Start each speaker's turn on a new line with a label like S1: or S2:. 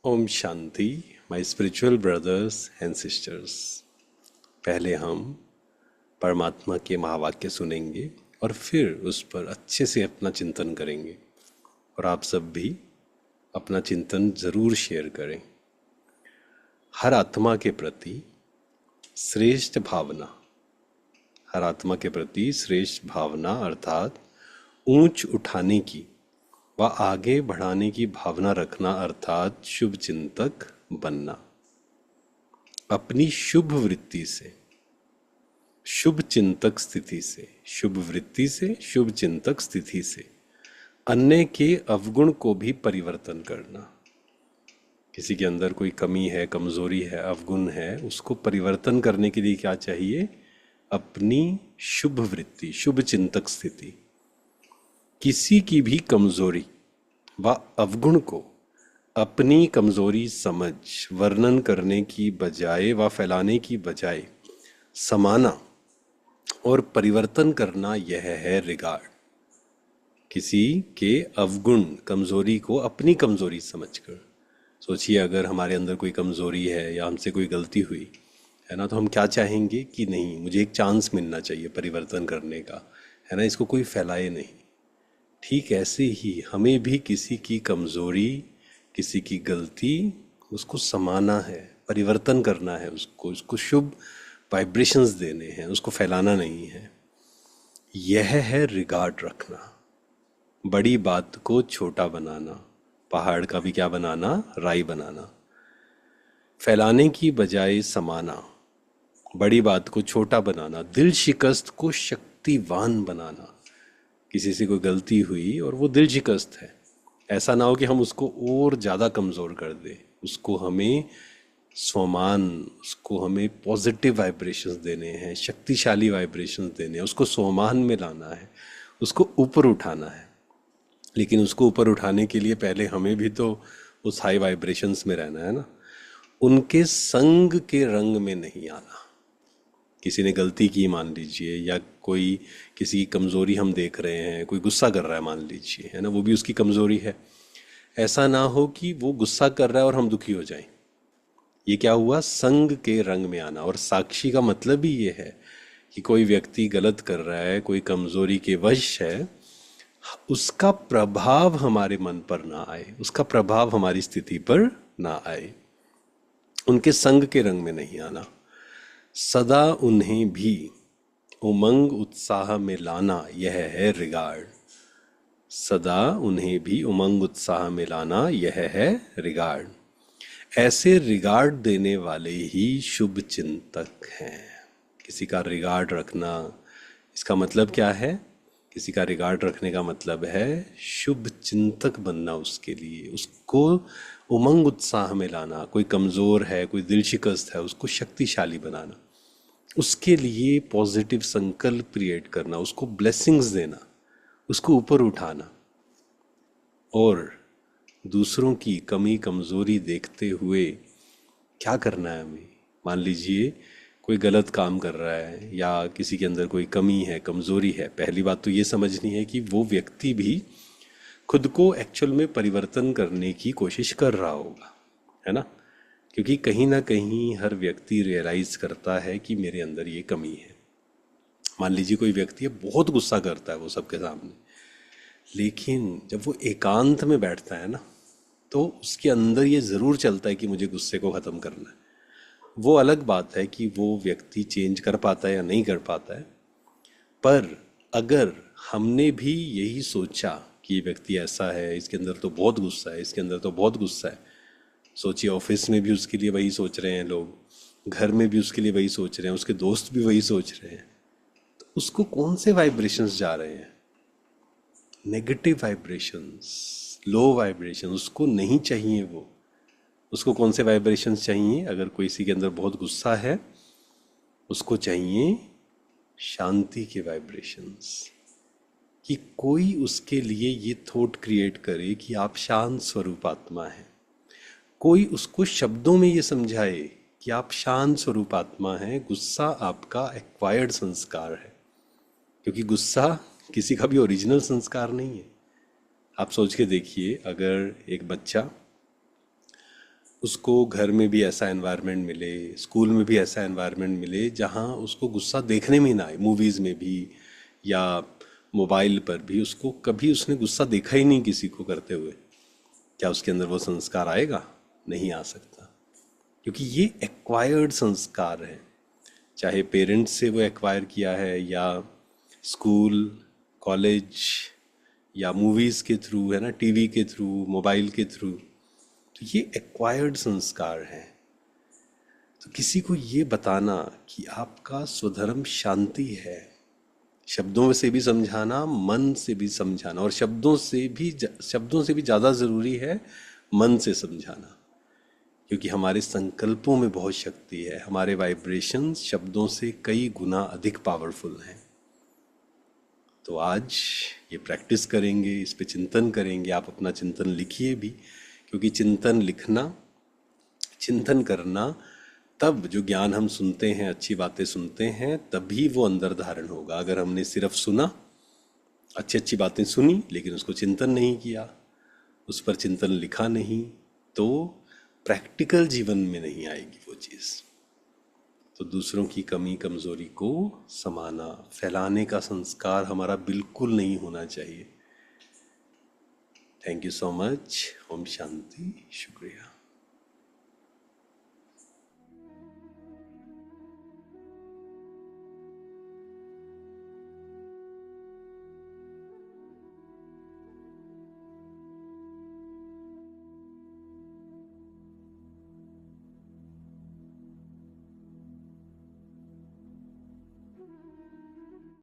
S1: Om Shanti. My spiritual brothers and sisters, पहले हम परमात्मा के महावाक्य सुनेंगे और फिर उस पर अच्छे से अपना चिंतन करेंगे। और आप सब भी अपना चिंतन जरूर शेयर करें। हर आत्मा के प्रति श्रेष्ठ भावना, हर आत्मा के प्रति श्रेष्ठ भावना अर्थात ऊंच उठाने की व आगे बढ़ाने की भावना रखना अर्थात शुभ चिंतक बनना। अपनी शुभ वृत्ति से, शुभ चिंतक स्थिति से, शुभ वृत्ति से, शुभ चिंतक स्थिति से अन्य के अवगुण को भी परिवर्तन करना। किसी के अंदर कोई कमी है, कमजोरी है, अवगुण है, उसको परिवर्तन करने के लिए क्या चाहिए? अपनी शुभ वृत्ति, शुभ चिंतक स्थिति। किसी की भी कमजोरी व अवगुण को अपनी कमजोरी समझ वर्णन करने की बजाय व फैलाने की बजाय समाना और परिवर्तन करना, यह है रिगार्ड। किसी के अवगुण, कमजोरी को अपनी कमजोरी समझकर। सोचिए, अगर हमारे अंदर कोई कमजोरी है या हमसे कोई गलती हुई है ना, तो हम क्या चाहेंगे कि नहीं, मुझे एक चांस मिलना चाहिए परिवर्तन करने का, है ना, इसको कोई फैलाए नहीं। ठीक ऐसे ही हमें भी किसी की कमजोरी, किसी की गलती, उसको समाना है, परिवर्तन करना है, उसको शुभ वाइब्रेशंस देने हैं, उसको फैलाना नहीं है। यह है रिगार्ड रखना। बड़ी बात को छोटा बनाना, पहाड़ का भी क्या बनाना? राई बनाना। फैलाने की बजाय समाना, बड़ी बात को छोटा बनाना, दिल शिकस्त को शक्तिवान बनाना। किसी से कोई गलती हुई और वो दिल शिकस्त है, ऐसा ना हो कि हम उसको और ज़्यादा कमज़ोर कर दें। उसको हमें स्वमान, उसको हमें पॉजिटिव वाइब्रेशंस देने हैं, शक्तिशाली वाइब्रेशंस देने हैं, उसको स्वमान में लाना है, उसको ऊपर उठाना है। लेकिन उसको ऊपर उठाने के लिए पहले हमें भी तो उस हाई वाइब्रेशंस में रहना है ना। उनके संग के रंग में नहीं आना। किसी ने गलती की मान लीजिए, या कोई किसी की कमज़ोरी हम देख रहे हैं, कोई गुस्सा कर रहा है मान लीजिए, है ना, वो भी उसकी कमज़ोरी है। ऐसा ना हो कि वो गुस्सा कर रहा है और हम दुखी हो जाएं। ये क्या हुआ? संग के रंग में आना। और साक्षी का मतलब ही ये है कि कोई व्यक्ति गलत कर रहा है, कोई कमज़ोरी के वश है, उसका प्रभाव हमारे मन पर ना आए, उसका प्रभाव हमारी स्थिति पर ना आए। उनके संग के रंग में नहीं आना। सदा उन्हें भी उमंग उत्साह में लाना, यह है रिगार्ड। सदा उन्हें भी उमंग उत्साह में लाना, यह है रिगार्ड। ऐसे रिगार्ड देने वाले ही शुभ चिंतक हैं। किसी का रिगार्ड रखना, इसका मतलब क्या है? किसी का रिगार्ड रखने का मतलब है शुभ चिंतक बनना, उसके लिए उसको उमंग उत्साह में लाना। कोई कमज़ोर है, कोई दिल शिकस्त है, उसको शक्तिशाली बनाना, उसके लिए पॉजिटिव संकल्प क्रिएट करना, उसको ब्लेसिंग्स देना, उसको ऊपर उठाना। और दूसरों की कमी कमज़ोरी देखते हुए क्या करना है हमें? मान लीजिए कोई गलत काम कर रहा है या किसी के अंदर कोई कमी है, कमज़ोरी है, पहली बात तो ये समझनी है कि वो व्यक्ति भी खुद को एक्चुअल में परिवर्तन करने की कोशिश कर रहा होगा, है ना। क्योंकि कहीं ना कहीं हर व्यक्ति रियलाइज करता है कि मेरे अंदर ये कमी है। मान लीजिए कोई व्यक्ति है, बहुत गुस्सा करता है वो सबके सामने, लेकिन जब वो एकांत में बैठता है ना, तो उसके अंदर ये ज़रूर चलता है कि मुझे गुस्से को ख़त्म करना है। वो अलग बात है कि वो व्यक्ति चेंज कर पाता है या नहीं कर पाता है। पर अगर हमने भी यही सोचा कि ये व्यक्ति ऐसा है, इसके अंदर तो बहुत गुस्सा है, इसके अंदर तो बहुत गुस्सा है, सोचिए ऑफिस में भी उसके लिए वही सोच रहे हैं लोग, घर में भी उसके लिए वही सोच रहे हैं, उसके दोस्त भी वही सोच रहे हैं, तो उसको कौन से वाइब्रेशंस जा रहे हैं? Negative vibrations, low vibration. उसको नहीं चाहिए वो। उसको कौन से वाइब्रेशंस चाहिए? अगर कोई किसी के अंदर बहुत गुस्सा है, उसको चाहिए शांति के वाइब्रेशंस। कि कोई उसके लिए ये थॉट क्रिएट करे कि आप शांत स्वरूप आत्मा हैं। कोई उसको शब्दों में ये समझाए कि आप शांत स्वरूप आत्मा हैं, गुस्सा आपका एक्वायर्ड संस्कार है। क्योंकि गुस्सा किसी का भी ओरिजिनल संस्कार नहीं है। आप सोच के देखिए, अगर एक बच्चा उसको घर में भी ऐसा एनवायरनमेंट मिले, स्कूल में भी ऐसा एनवायरनमेंट मिले जहाँ उसको गुस्सा देखने में ही ना आए। मूवीज़ में भी या मोबाइल पर भी उसको कभी उसने गुस्सा देखा ही नहीं किसी को करते हुए, क्या उसके अंदर वो संस्कार आएगा? नहीं आ सकता, क्योंकि ये एक्वायर्ड संस्कार है। चाहे पेरेंट्स से वो एक्वायर किया है या स्कूल, कॉलेज या मूवीज़ के थ्रू, है ना, टीवी के थ्रू, मोबाइल के थ्रू, तो ये एक्वायर्ड संस्कार है। तो किसी को ये बताना कि आपका स्वधर्म शांति है, शब्दों से भी समझाना, मन से भी समझाना, और शब्दों से भी ज़्यादा ज़रूरी है मन से समझाना, क्योंकि हमारे संकल्पों में बहुत शक्ति है। हमारे वाइब्रेशंस शब्दों से कई गुना अधिक पावरफुल हैं। तो आज ये प्रैक्टिस करेंगे, इस पे चिंतन करेंगे। आप अपना चिंतन लिखिए भी, क्योंकि चिंतन लिखना, चिंतन करना, तब जो ज्ञान हम सुनते हैं, अच्छी बातें सुनते हैं, तभी वो अंदर धारण होगा। अगर हमने सिर्फ सुना, अच्छी अच्छी बातें सुनी, लेकिन उसको चिंतन नहीं किया, उस पर चिंतन लिखा नहीं, तो प्रैक्टिकल जीवन में नहीं आएगी वो चीज़। तो दूसरों की कमी कमजोरी को समाना, फैलाने का संस्कार हमारा बिल्कुल नहीं होना चाहिए। Thank you so much. ओम शांति। शुक्रिया।